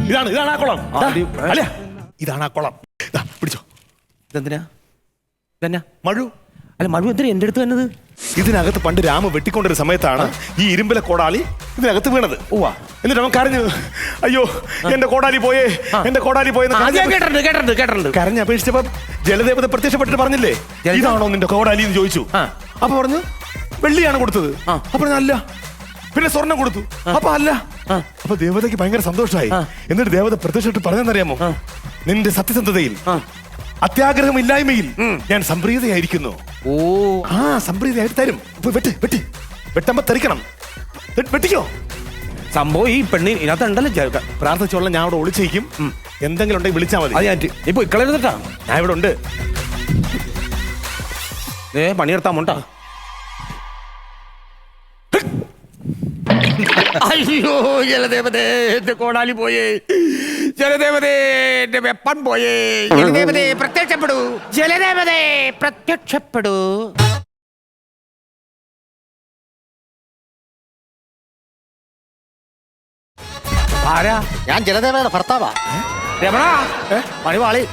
ഇതാണ് ആ കുളം. അല്ല ഇതാണ് ആ കുളം. പിടിച്ചോ. ഇതെന്തിനാ? ഇതെന്നാ? മഴു. അല്ല മഴു എന്തിനാ എന്റെ അടുത്ത് വന്നത്? ഇതിനകത്ത് പണ്ട് രാമ വെട്ടിക്കൊണ്ടൊരു സമയത്താണ് ഈ ഇരുമ്പിലെ കോടാലി ഇതിനകത്ത് വീണത്. എന്നിട്ട് അവൻ കരഞ്ഞു, അയ്യോ എന്റെ കോടാലി പോയേ, എന്റെ കോടാലി പോയെന്ന് കരഞ്ഞ് അപേക്ഷിച്ചപ്പോ ജലദേവത പ്രത്യക്ഷപ്പെട്ടിട്ട് പറഞ്ഞില്ലേ, ഇതാണോ നിന്റെ കോടാലി എന്ന് ചോദിച്ചു. അപ്പൊ പറഞ്ഞു വെള്ളിയാണ് കൊടുത്തത്. അപ്പൊ അല്ല. പിന്നെ സ്വർണം കൊടുത്തു. അപ്പൊ അല്ല. അപ്പൊ ദേവതയ്ക്ക് ഭയങ്കര സന്തോഷമായി. എന്നിട്ട് ദേവത പ്രത്യക്ഷപ്പെട്ട് പറഞ്ഞെന്നറിയാമോ, നിന്റെ സത്യസന്ധതയിൽ അത്യാഗ്രഹമില്ലായ്മയിൽ ഞാൻ സംപ്രീതയായിരിക്കുന്നു. സംപ്രീതയായിട്ട് തരും. വെട്ടുമ്പോ തെറിക്കണം. വെട്ടിക്കോ. സംഭവം ഈ പെണ്ണി ഇതിനകത്തുണ്ടല്ലോ. പ്രാർത്ഥിച്ചോളാം, ഞാൻ അവിടെ ഒളിച്ചേക്കും. എന്തെങ്കിലും ഉണ്ടെങ്കിൽ വിളിച്ചാൽ മതി. ഇപ്പൊ ഇക്കളെടുത്തിട്ടാ ഞാൻ ഇവിടെ ഉണ്ട്. പണിയെടുത്താമോട്ടാ. അയ്യോ ജലദേവതേ, എന്റെ കോടാലി പോയേ. ജലദേവതേ, എന്റെ വെപ്പൻ പോയേ. ജലദേവതേ പ്രത്യക്ഷപ്പെടൂ. ജലദേവതേ പ്രത്യക്ഷപ്പെടൂ. ആരാ? ഞാൻ ജലദേവയുടെ ഭർത്താവാ. രമണ പണിവാളി.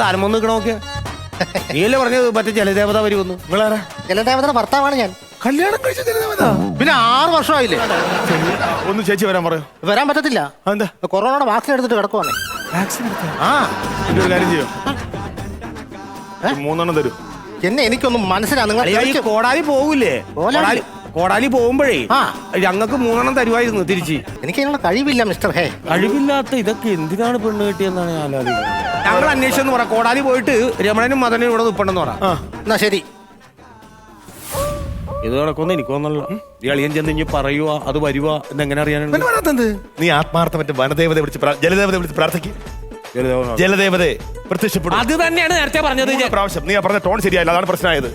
ആരമൊന്ന് നിൽക്കണോക്കെ. നീയല്ലേ പറഞ്ഞത് മറ്റേ ജലദേവത വരുമെന്ന്. നിങ്ങളാരാ? ജലദേവതയുടെ ഭർത്താവാണ് ഞാൻ. കല്യാണം കഴിച്ച ജലദേവത? പിന്നെ 6 വർഷമായില്ലേ. ഒന്ന് ചേച്ചി വരാൻ പറയോ? വരാൻ പറ്റത്തില്ല. എന്താ? കൊറോണയുടെ വാക്സിൻ എടുത്തിട്ട് കിടക്കുവാണേ. ഒരു കാര്യം ചെയ്യോ, 3 തരൂ. എനിക്കൊന്നും മനസ്സിലാവും. നിങ്ങൾ കോടാലി പോകൂലേ? കോടാലി പോകുമ്പോഴേ ഞങ്ങൾക്ക് 3 തരുമായിരുന്നു തിരിച്ച്. എനിക്ക് അതിനുള്ള കഴിവില്ല മിസ്റ്റർ. ഹേ, കഴിവില്ലാത്ത ഇതൊക്കെ എന്തിനാണ് പെണ്ണ് കിട്ടിയെന്നാണ് ഞാൻ ആലോചിക്കുന്നത്. ഞങ്ങൾ അന്വേഷിച്ചെന്ന് പറ. കോടാലി പോയിട്ട് രമണനും മദനും ഇവിടെ നിൽപ്പണ്ടെന്ന് പറ. എന്നാ ശരി. ഇത് നടക്കൊന്നും എനിക്ക് തോന്നല്ലോ. ഈ അളിയൻ ചെന്ന് ഇനി പറയുക അത് വരുക എന്നെങ്ങനെ അറിയാനുണ്ട്? നീ ആത്മാർത്ഥ മറ്റേ വനദേവതയെ വിളിച്ച് ജലദേവതയെ വിളിച്ച് പ്രാർത്ഥിക്കും. ജലദേവതയെ പ്രത്യക്ഷപ്പെടും. അത് തന്നെയാണ് നേരത്തെ പറഞ്ഞത്. പ്രാവശ്യം നീ പറഞ്ഞ ടോൺ ശരിയായില്ല, അതാണ് പ്രശ്നമായത്.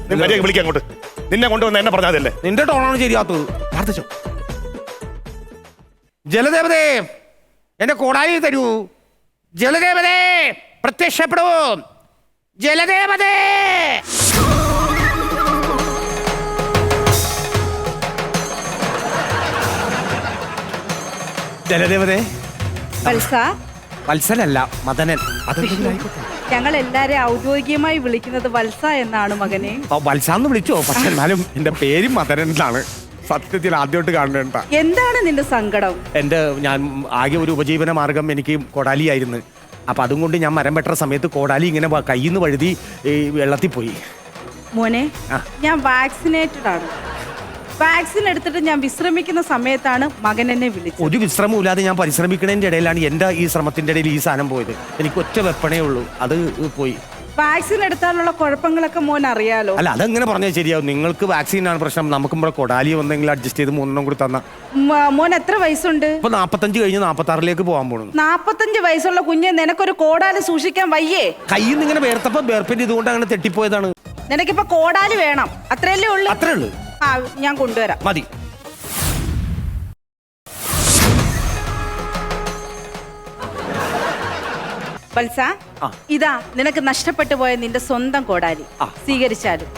വിളിക്കാൻ അങ്ങോട്ട്. നിന്നെ കൊണ്ടുവന്ന് എന്നെ പറഞ്ഞതല്ലേ. നിന്റെ ടോണാണ് ശരിയാത്തത്. പ്രാർത്ഥിച്ചോ. ജലദേവതേ എന്റെ കോടാലി തരൂ. ജലദേവതേ പ്രത്യക്ഷപ്പെടൂ. ജലദേവതേ. ജലദേവതേ. വത്സലല്ല, മദനൻ. ഞങ്ങൾ എല്ലാരെയും ഔദ്യോഗികമായി വിളിക്കുന്നത് വത്സ എന്നാണ് മകനെ. വത്സാന്ന് വിളിച്ചോ, പക്ഷെ എന്നാലും എന്റെ പേരും മദനൻ എന്നാണ്. സത്യത്തിൽ ആദ്യമായിട്ട് കാണേണ്ട. എന്താണ് നിന്റെ സങ്കടം? ഞാൻ ആകെ ഒരു ഉപജീവന മാർഗം എനിക്ക് കോടാലിയായിരുന്നു. അപ്പൊ അതും കൊണ്ട് ഞാൻ മരം വെട്ടുന്ന സമയത്ത് കോടാലി ഇങ്ങനെ കയ്യിൽ നിന്ന് വഴുതി വെള്ളത്തിൽ പോയി. മോനെ, ഞാൻ വാക്സിനേറ്റഡ് ആണ്. വാക്സിൻ എടുത്തിട്ട് ഞാൻ വിശ്രമിക്കുന്ന സമയത്താണ് മകൻ എന്നെ വിളിച്ചത്. ഒരു വിശ്രമം ഇല്ലാതെ ഞാൻ പരിശ്രമിക്കുന്നതിന്റെ ഇടയിലാണ് എന്റെ ഈ ശ്രമത്തിന്റെ ഇടയിൽ ഈ സാധനം പോയത്. എനിക്ക് ഒറ്റ വെപ്പണേ ഉള്ളൂ, അത് പോയി. വാക്സിൻ എടുത്താലുള്ള കുഴപ്പങ്ങളൊക്കെ മോൻ അറിയാലോ. അല്ല, അതെങ്ങനെ പറഞ്ഞാൽ ശരിയാവും? നിങ്ങൾക്ക് വാക്സിനാണ് പ്രശ്നം, നമുക്ക് ഇവിടെ കൊടാലി വന്നെങ്കിലും അഡ്ജസ്റ്റ് ചെയ്ത് 3 കൂടി തന്ന. മോൻ എത്ര വയസ്സുണ്ട്? ഇപ്പൊ 45 കഴിഞ്ഞ് 46 പോകാൻ പോണു. 45 വയസ്സുള്ള കുഞ്ഞെ, നിനക്കൊരു കോടാലി സൂക്ഷിക്കാൻ വയ്യേ? കയ്യിൽ നിന്ന് ഇങ്ങനെ വേർത്തപ്പോ വേർപ്പിന്റെ ഇതുകൊണ്ട് അങ്ങനെ തെറ്റിപ്പോയതാണ്. നിനക്കിപ്പോ കോടാലി വേണം, അത്രയല്ലേ ഉള്ളൂ? അത്രേ ഉള്ളൂ. ഞാൻ കൊണ്ടുവരാം. മതി. വത്സ, ഇതാ നിനക്ക് നഷ്ടപ്പെട്ടു പോയ നിന്റെ സ്വന്തം കോടാലി. സ്വീകരിച്ചാലും.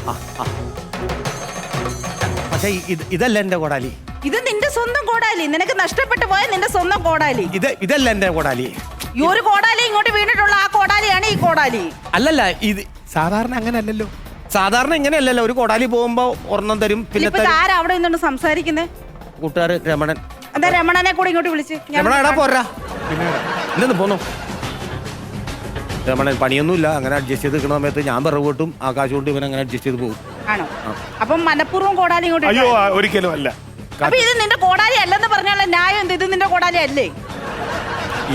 പക്ഷേ ഇതല്ല എന്റെ കോടാലി. ഇത് നിന്റെ സ്വന്തം കോടാലി. നിനക്ക് നഷ്ടപ്പെട്ടു പോയ നിന്റെ സ്വന്തം കോടാലി. ഇതല്ല എന്റെ കോടാലി. ഈ ഒരു കോടാലി ഇങ്ങോട്ട് വീണിട്ടുള്ള ആ കോടാലിയാണ് ഈ കോടാലി. അല്ലല്ല, ഇത് സാധാരണ അങ്ങനെയല്ലല്ലോ. സാധാരണ ഇങ്ങനെയല്ലല്ലോ. ഒരു കോടാലി പോകുമ്പോ ഒരെണ്ണം തരും. പിന്നെ ആരാ അവിടെ നിന്നോണ്ട് സംസാരിക്കുന്നേ? കൂട്ടുകാര് രമണൻ. എന്താ രമണനെ കൂടെ ഇങ്ങോട്ട് വിളിച്ച്? രമണ പോരാ, ഇല്ലെന്ന് പോന്നോ. രമണൻ പണിയൊന്നുമില്ല, അങ്ങനെ അഡ്ജസ്റ്റ് ചെയ്ത് നിൽക്കുന്ന സമയത്ത് ഞാൻ വിറവ് കൊട്ടും, ആകാശം കൊണ്ട് ഇവൻ അങ്ങനെ അഡ്ജസ്റ്റ് ചെയ്ത് പോകും. ആണോ? അപ്പം മനഃപൂർവ്വം കോടാലി ഇങ്ങോട്ട്? അയ്യോ, ഒരിക്കലും അല്ല. അപ്പൊ ഇത് നിന്റെ കോടാലി അല്ലെന്ന് പറഞ്ഞാൽ ന്യായം എന്ത്? ഇത് നിന്റെ കോടാലി അല്ലേ?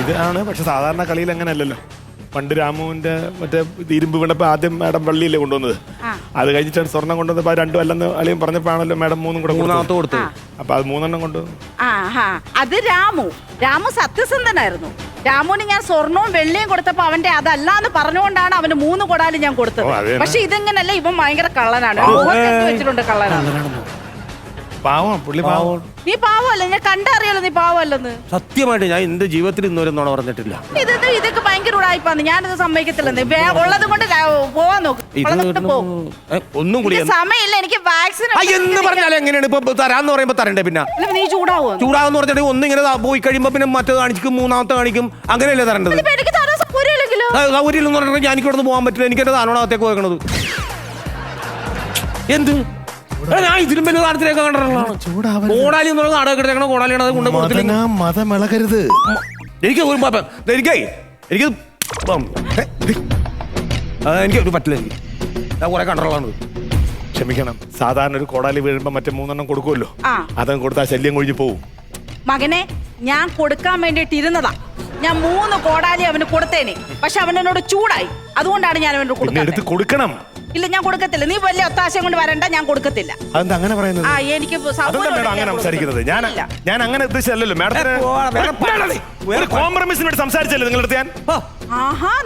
ഇതാണ്. പക്ഷെ സാധാരണ കളിയിൽ അങ്ങനെ അല്ലല്ലോ. പണ്ട് രാമുവിന്റെ മറ്റേ ഇരുമ്പ് വീണപ്പോ ആദ്യം മാഡം വള്ളിയില്ലേ കൊണ്ടുവന്നത്. അത് കഴിഞ്ഞിട്ടാണ് സ്വർണം കൊണ്ടുവന്നപ്പോ 2 അല്ലെന്ന് അളിയും പറഞ്ഞപ്പോഴാണല്ലോ മാഡം 3 കൂടെ കൊടുത്തു. അപ്പൊ അത് 3 കൊണ്ടുവന്നു. അത് രാമു സത്യസന്ധനായിരുന്നു. രാമുവിന് ഞാൻ സ്വർണവും വെള്ളിയും കൊടുത്തപ്പോ അവന്റെ അതല്ല എന്ന് പറഞ്ഞുകൊണ്ടാണ് അവന് 3 കോടാലി ഞാൻ കൊടുത്തത്. പക്ഷെ ഇതെങ്ങനല്ല, ഇവൻ ഭയങ്കര കള്ളനാണ്. വെച്ചിട്ടുണ്ട് കള്ളനാണ്. പാവം പുള്ളി പാവം. നീ പാവമല്ല, ഞാൻ കണ്ടറിയാലോ നീ പാവമല്ലെന്ന്. സത്യമായിട്ട് ഞാൻ എന്റെ ജീവിതത്തിൽ ഇന്നുവരെ നുണ പറഞ്ഞിട്ടില്ല. ഇതൊക്കെ ഭയങ്കര ഉടായിപ്പാന്ന്, ഞാനിത് സമ്മതിക്കത്തില്ലെന്ന്. ഉള്ളത് കൊണ്ട് പോവാൻ നോക്ക്. ഉള്ളത് കൊണ്ട് പോ. ഒന്നും കൂടി എനിക്ക് സമയമില്ല, എനിക്ക് വാക്സിൻ എന്ന് പറഞ്ഞാൽ എങ്ങനെയാണ് ഇപ്പൊ തരാന്ന് പറയുമ്പോ തരണ്ടേ? പിന്നെ നീ ചൂടാവോ? ചൂടാന്ന് പറഞ്ഞിട്ട് ഒന്നിങ്ങനെ പോയി കഴിയുമ്പോ പിന്നെ മറ്റേത് കാണിക്കും, മൂന്നാമത്തെ കാണിക്കും, അങ്ങനെയല്ലേ തരേണ്ടത്? എനിക്ക് തരാൻ സൗകര്യമില്ലെങ്കിലോ? സൗകര്യം എന്ന് പറഞ്ഞിട്ട് ഞാൻ ഇവിടെ പോകാൻ പറ്റില്ല. എനിക്ക് എന്റെ താനോടകത്തേക്ക് വെക്കണത് എന്ത്? ഞാൻ ഇതിലും വലിയ താരത്തിലേക്ക് കണ്ടിട്ടുള്ളതാണ്. കോടാലി എന്നുള്ള നാടകം കിടക്കണ കോടാലിയാണ്, അത് കൊണ്ട് കൊടുത്തില്ല. മതമിളകരുത്. എനിക്ക് എനിക്ക് പറ്റില്ല. ഞാൻ കുറെ കണ്ടിട്ടുള്ളതാണ്. ക്ഷമിക്കണം, സാധാരണ ഒരു കോടാലി വീഴുമ്പോ മറ്റേ 3 കൊടുക്കുമല്ലോ, അതും കൊടുത്താൽ ശല്യം കൊഴിഞ്ഞു പോവും. മകനെ, ഞാൻ കൊടുക്കാൻ വേണ്ടിട്ട് ഇരുന്നതാ. ഞാൻ 3 കോടാലി അവന് കൊടുത്തേനെ. പക്ഷെ അവൻ എന്നോട് ചൂടായി. അതുകൊണ്ടാണ് ഞാൻ അവനോട് എടുത്ത് കൊടുക്കണം. ഇല്ല, ഞാൻ കൊടുക്കത്തില്ല. നീ വലിയ ഒത്താശം കൊണ്ട് വരണ്ട, ഞാൻ കൊടുക്കത്തില്ല. അതെന്താ അങ്ങനെ പറയുന്നത്? എനിക്ക് അങ്ങനെ സംസാരിക്കുന്നത്? ഞാൻ അങ്ങനെ ഉദ്ദേശിച്ചല്ലോ മാഡത്തിന്. ഒരു കോംപ്രമൈസിന് വേണ്ടി സംസാരിച്ചല്ലേ നിങ്ങളുടെ അടുത്ത് ഞാൻ?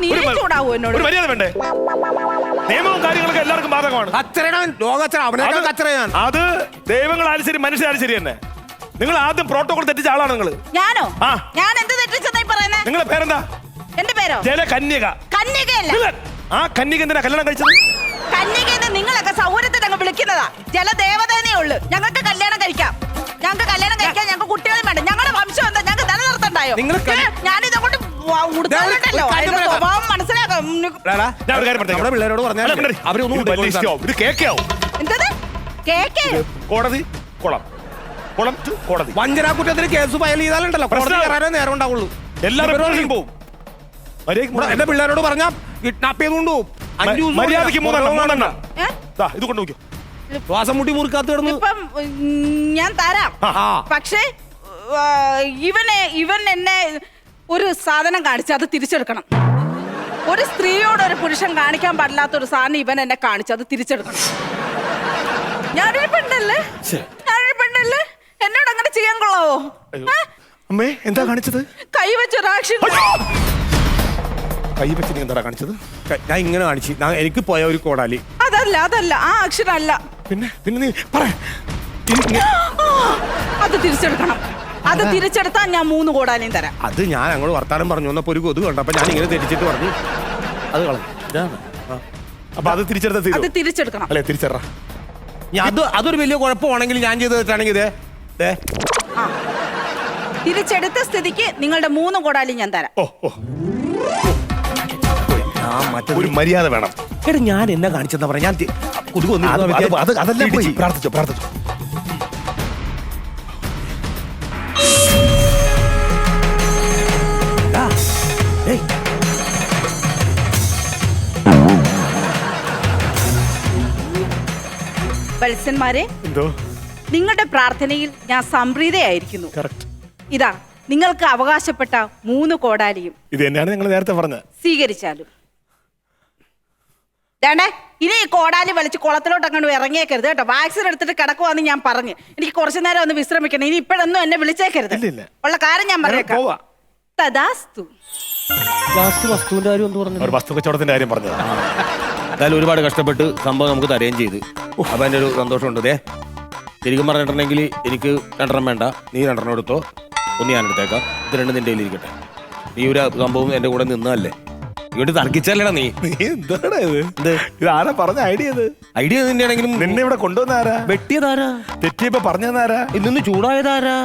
നീ ചൂടാവൂ എന്നോട്? ഒരു മര്യാദ വേണ്ടേ? നിയമവും കാര്യങ്ങളൊക്കെ എല്ലാവർക്കും ബാധകമാണ്. അത് ദൈവങ്ങളായാലും ശരി, മനുഷ്യരായാലും ശരി തന്നെ. നിങ്ങൾ ആദ്യം പ്രോട്ടോകോൾ തെറ്റിച്ച ആളാണ് നിങ്ങൾ. ഞാനോ? ഞാൻ എന്ത് തെറ്റിച്ചെന്നായി പറയുന്നത്? നിങ്ങളുടെ പേരെന്താ? എന്റെ പേരോ? ജലകന്യക. കന്യകയല്ല. ആ കന്യക എന്തിനാ കല്യാണം കഴിച്ചത്? കന്യകയെന്ന് നിങ്ങളൊക്കെ സൗകര്യത്തിൽ അങ്ങ് വിളിക്കുന്നതാ. ജലദേവതേനേ ഉള്ളു. ഞങ്ങൾക്ക് കല്യാണം കഴിക്കാം. ഞങ്ങൾക്ക് കുട്ടികളും വേണ്ട. ഞങ്ങളുടെ വംശം എന്താ? ഞങ്ങൾക്ക് നിലനിർത്തണ്ടായോ? ഞാനിതങ്ങോട്ട് സ്വഭാവം മനസ്സിലാക്കാം. പിള്ളേരോട് പറഞ്ഞാൽ എന്തത്? കേക്ക് കോടതി കുളം, കുളം ടു കോടതി. വഞ്ചനാക്കുറ്റത്തിന് കേസ് ഫയൽ ചെയ്താലുണ്ടല്ലോ പ്രശ്നം നേരം ഉണ്ടാവുള്ളൂ. എല്ലാവരും പോവും. എന്റെ പിള്ളേരോട് പറഞ്ഞാ കിഡ്നാപ്പ് ചെയ്തുകൊണ്ട് പോകും. മര്യാദയ്ക്ക് 3 ഇത് കൊണ്ട് നോക്കിയോ. ശ്വാസം മുട്ടി മുറിക്കാത്ത കിടന്നു. ഇപ്പം ഞാൻ തരാം. പക്ഷേ ഇവൻ എന്നെ ഒരു സാധനം കാണിച്ച് അത് തിരിച്ചെടുക്കണം. ഒരു സ്ത്രീയോട് ഒരു പുരുഷൻ കാണിക്കാൻ പാടില്ലാത്ത ഒരു സാധനം ഇവൻ എന്നെ കാണിച്ച് അത് തിരിച്ചെടുക്കണം. ഞാനൊരു പെണ്ണല്ലേ? എന്നോട് അങ്ങനെ ചെയ്യാൻ കൊള്ളാവോ? അമ്മേ, എന്താ കാണിച്ചത്? കൈ വെച്ചൊരു ആക്ഷൻ. കൈ വെച്ച് നീ എന്താ കാണിച്ചത്? ഞാൻ ഇങ്ങനെ കാണിച്ചു. എനിക്ക് പോയ ഒരു കോടാലി. അതല്ല ആ ആക്ഷൻ അല്ല. പിന്നെ നീ പറ. അത് തിരിച്ചെടുക്കണം. അത് തിരിച്ചെടുത്താൽ ഞാൻ 3 കോടാലിയും തരാം. അത് ഞാൻ അങ്ങോട്ട് വർത്താനം പറഞ്ഞു വന്നപ്പോ ഒരു കൊതു കണ്ടപ്പോ ഞാൻ ഇങ്ങനെ തെറ്റിച്ചിട്ട് പറഞ്ഞു അത് കളഞ്ഞു. അപ്പൊ അത് തിരിച്ചെടുക്കണം. അല്ലെ? തിരിച്ചറ. അതൊരു വലിയ കുഴപ്പമാണെങ്കിൽ ഞാൻ ചെയ്ത് തെറ്റാണെങ്കിൽ തിരിച്ചെടുത്ത സ്ഥിതിക്ക് നിങ്ങളുടെ 3 കോടാലി ഞാൻ തരാം. ഒരു മര്യാദ വേണം. എടാ, ഞാൻ എന്നാ കാണിച്ചെന്നാ പറയാ? ഞാൻ പ്രാർത്ഥിച്ചോ. വത്സന്മാരെ, എന്തോ നിങ്ങളുടെ പ്രാർത്ഥനയിൽ ഞാൻ സംപ്രീതയായിരിക്കുന്നു. ഇതാ നിങ്ങൾക്ക് അവകാശപ്പെട്ട 3 കോടാലിയും. ഇത് തന്നെയാണ് നിങ്ങൾ നേരത്തെ പറഞ്ഞത്. സ്വീകരിച്ചാലും ഇനി ഈ കോടാലി വലിച്ച് കുളത്തിലോട്ട് അങ്ങോട്ട് ഇറങ്ങിയേക്കരുത് കേട്ടോ. വാക്സിൻ എടുത്തിട്ട് കിടക്കുവാന്ന് ഞാൻ പറഞ്ഞു. എനിക്ക് കുറച്ചു നേരം ഒന്ന് വിശ്രമിക്കണം. ഇനി ഇപ്പോഴൊന്നും എന്നെ വിളിച്ചേക്കരുത്. ഉള്ള കാര്യം ഞാൻ പറഞ്ഞേക്കാം. തദാസ്തു. വസ്തുവിന്റെ കാര്യം എന്ത് പറഞ്ഞു? വസ്തു കച്ചവടത്തിന്റെ കാര്യം പറഞ്ഞത്. എന്തായാലും ഒരുപാട് കഷ്ടപ്പെട്ട് സംഭവം നമുക്ക് തരുകയും ചെയ്ത്. അപ്പൊ എൻ്റെ ഒരു സന്തോഷമുണ്ട്. ശരിക്കും പറഞ്ഞിട്ടുണ്ടെങ്കിൽ എനിക്ക് 2 വേണ്ട, നീ 2 എടുത്തോ. ഒന്ന് ഞാൻ എടുത്തേക്കാം. ഇത് 2 നിന്റെ കയ്യിലിരിക്കട്ടെ. ഈ ഒരു സംഭവം എന്റെ കൂടെ നിന്നതല്ലേ? ഇവിടെ തർക്കിച്ചല്ലേടാ നീ? എന്താണ് ഇത്? ആരാ പറഞ്ഞ ഐഡിയ? ഐഡിയ നിന്റെ ആണെങ്കിലും നിന്നെ ഇവിടെ കൊണ്ടുവന്നാരാ? വെട്ടിയതാരാ? തെറ്റിയപ്പോ പറഞ്ഞതാരാ? ഇന്ന് ചൂടായതാരാ?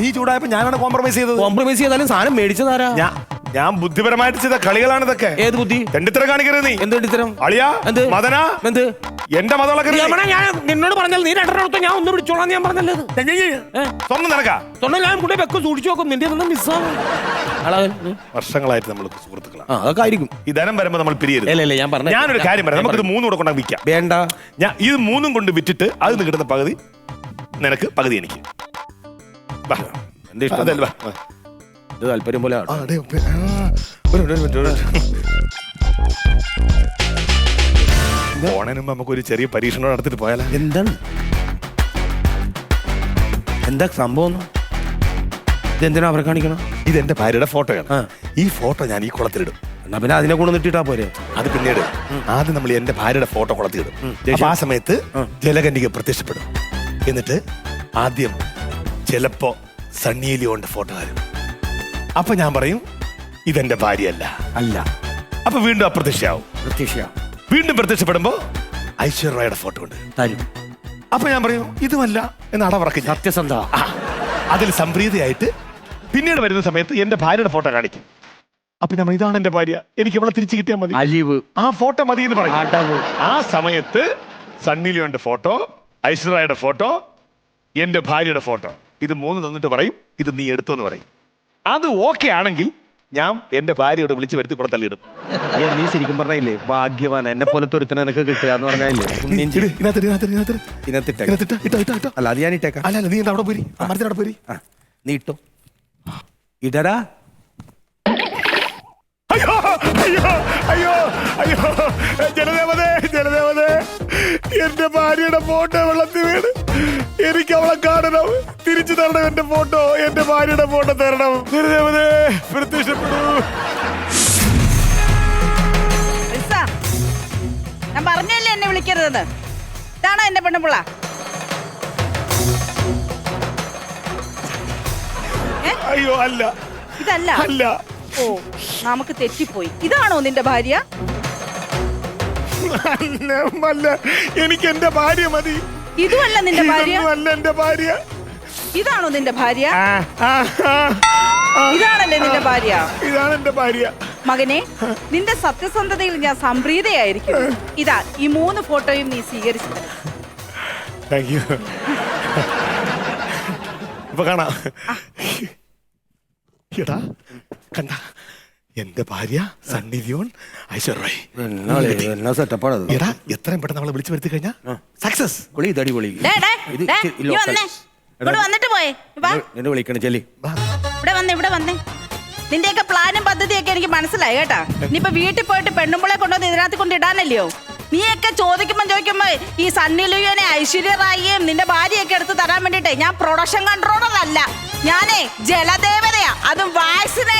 നീ ചൂടായപ്പോ ഞാനാണ് കോംപ്രമൈസ് ചെയ്തത്. കോംപ്രമൈസ് ചെയ്താലും സാധനം മേടിച്ചതാരാ? ഞാൻ ബുദ്ധിപരമായിട്ട് ചെയ്ത കളികളാണ് ഇതൊക്കെ. ഏത് ബുദ്ധി? തെണ്ടിത്തരം കാണിക്കരുത് നീ. എന്ത് തെണ്ടിത്തരം? അളിയാ, എന്ത് മദനാ, എന്ത് എന്റെ മതങ്ങളൊക്കെ ഞാൻ നിന്നോട് പറഞ്ഞാൽ നീ 2 എടുത്തോ, ഞാൻ ഒന്ന് പിടിച്ചോളാം. ഞാൻ പറഞ്ഞല്ലോ സ്വർണ്ണം നിനക്കാ? സ്വർണ്ണം ഞാൻ കൂടെ വെക്കും, സൂക്ഷിച്ചു നോക്കും. നിന്റെ ഒന്നും മിസ്സാവും. വർഷങ്ങളായിട്ട് നമ്മൾ സുഹൃത്തുക്കളാണ്. അതൊക്കെ ആയിരിക്കും. ഈ ധനം വരുമ്പോ നമ്മൾ പിരിയരുത്. ഞാൻ പറഞ്ഞു. ഞാനൊരു കാര്യം പറയാം. നമുക്കിത് 3 കൂടെ കൊണ്ടാ വിൽക്കാം. വേണ്ട, ഞാൻ ഇത് 3 കൊണ്ട് വിറ്റിട്ട് അത് കിട്ടുന്ന പകുതി നിനക്ക്, പകുതി എനിക്ക്. എന്റെ ഇഷ്ടം. ഇത് താല്പര്യം പോലെ. പോണതിന് മുമ്പ് നമുക്കൊരു ചെറിയ പരീക്ഷണം നടത്തിട്ട് പോയാലോ? എന്താണ്? എന്താ സംഭവം? ഇതെന്തിനാ അവരെ കാണിക്കണം? ഇതെന്റെ ഭാര്യയുടെ ഫോട്ടോയാണ്. ഈ ഫോട്ടോ ഞാൻ ഈ കുളത്തിലിടും. എന്നാ പിന്നെ അതിനെ കൂടെ നിട്ടിട്ടാ പോരെ? അത് പിന്നീട്. ആദ്യം നമ്മൾ എന്റെ ഭാര്യയുടെ ഫോട്ടോ കുളത്തിലിടും. ആ സമയത്ത് ജലകന്യക പ്രത്യക്ഷപ്പെടും. എന്നിട്ട് ആദ്യം ചിലപ്പോ സണ്ണി ലിയോന്റെ ഫോട്ടോ തരും. അപ്പൊ ഞാൻ പറയും ഇതെന്റെ ഭാര്യയല്ല. അല്ല. അപ്പൊ വീണ്ടും അപ്രത്യക്ഷയാവും. പ്രത്യക്ഷ വീണ്ടും പ്രത്യക്ഷപ്പെടുമ്പോ ഐശ്വര്യയുടെ ഫോട്ടോ ഉണ്ട് തരും. അപ്പൊ ഞാൻ പറയും ഇതുമല്ല എന്ന് അടവറക്കും. സത്യസന്ധ. അതിൽ സംപ്രീതയായിട്ട് പിന്നീട് വരുന്ന സമയത്ത് എന്റെ ഭാര്യയുടെ ഫോട്ടോ കാണിക്കും. അപ്പൊ നമ്മൾ ഇതാണ് എന്റെ ഭാര്യ, എനിക്ക് അവളെ തിരിച്ചു കിട്ടിയാൽ മതി, അലിവ്, ആ ഫോട്ടോ മതി എന്ന് പറയും. അടവ്. ആ സമയത്ത് സണ്ണി ലിയോന്റെ ഫോട്ടോ, ഐശ്വര്യയുടെ ഫോട്ടോ, എന്റെ ഭാര്യയുടെ ഫോട്ടോ, ഇത് മൂന്ന് തന്നിട്ട് പറയും ഇത് നീ എടുത്തോന്ന് പറയും. അത് ഓക്കെ ആണെങ്കിൽ ഞാൻ എന്റെ ഭാര്യയോട് വിളിച്ചു വരുത്തി ഇവിടെ തള്ളിയിടും. നീ ശരിക്കും പറഞ്ഞില്ലേ ഭാഗ്യവാൻ, എന്നെ പോലത്തെ ഒരുത്തനെ നിനക്ക് കിട്ടുക എന്ന് പറഞ്ഞാലേ. അല്ല അത് ഞാൻ ഇട്ടേക്കാം. അല്ല നീ അവിടെ പോരി, മരത്തിനവിടെ പോരി. നീ ഇട്ടോ. ഇടടാ. അയ്യോ അയ്യോ അയ്യോ അയ്യോ, ജലദേവതേ ജലദേവതേ, എന്റെ ഭാര്യയുടെ ഫോട്ടോ വെള്ളത്തിൽ വീണ്, എനിക്ക് അവളെ കാണണം, തിരിച്ചു തരണം എന്റെ ഫോട്ടോ, എന്റെ ഭാര്യയുടെ ഫോട്ടോ തരണം. ജലദേവതേ പ്രത്യക്ഷപ്പെടൂ. ഞാൻ പറഞ്ഞല്ലേ എന്നെ വിളിക്കരുതെന്ന്. ഇതാണോ എന്റെ പെണ്ണുപിള്ള? അയ്യോ അല്ല. ഇതല്ല. അല്ല. ഓ, നമുക്ക് തെറ്റിപ്പോയി. ഇതാണോ നിന്റെ ഭാര്യ? അല്ല, എനിക്ക് എന്റെ ഭാര്യ മതി. ഇതുമല്ല നിന്റെ ഭാര്യ? അല്ല എന്റെ ഭാര്യ. ഇതാണോ നിന്റെ ഭാര്യ? ഇതാണല്ലേ നിന്റെ ഭാര്യ? ഇതാണ് എന്റെ ഭാര്യ. മകനെ, നിന്റെ സത്യസന്ധതയിൽ ഞാൻ സംപ്രീതയായിരിക്കും. ഇതാ ഈ 3 ഫോട്ടോയും നീ സ്വീകരിച്ചു. Thank you. ഇപ്പൊ കാണാം. എടാ കണ്ട, എന്റെ ഭാര്യ സണ്ണി ലിയോൺ, ഐശ്വര്യ. എന്നാ സെറ്റപ്പാണത്. എടാ എത്രയും പെട്ടെന്ന് അവളെ വിളിച്ചു വരുത്തി കഴിഞ്ഞാ സക്സസ്. പൊളി ഇതടി പൊളി. വന്നിട്ട് പോയേ. എന്നെ വിളിക്കണം ചെല്ലി. ഇവിടെ വന്നേ. നിന്റെയൊക്കെ പ്ലാനും പദ്ധതിയൊക്കെ എനിക്ക് മനസ്സിലായി കേട്ടാ. ഇനിയിപ്പൊ വീട്ടിൽ പോയിട്ട് പെണ്ണുമ്പളെ കൊണ്ടുവന്ന് ഇതിനകത്ത് കൊണ്ട് ഇടാനല്ലയോ? നീയൊക്കെ ചോദിക്കുമ്പോ ഈ സണ്ണി ലിയോനെ, ഐശ്വര്യ റായിയും നിന്റെ ഭാര്യയൊക്കെ എടുത്ത് തരാൻ വേണ്ടിട്ടേ ഞാൻ പ്രൊഡക്ഷൻ കൺട്രോളർ അല്ല, ഞാനേ ജലദേവതയാ, അതും വാക്സിനേഷൻ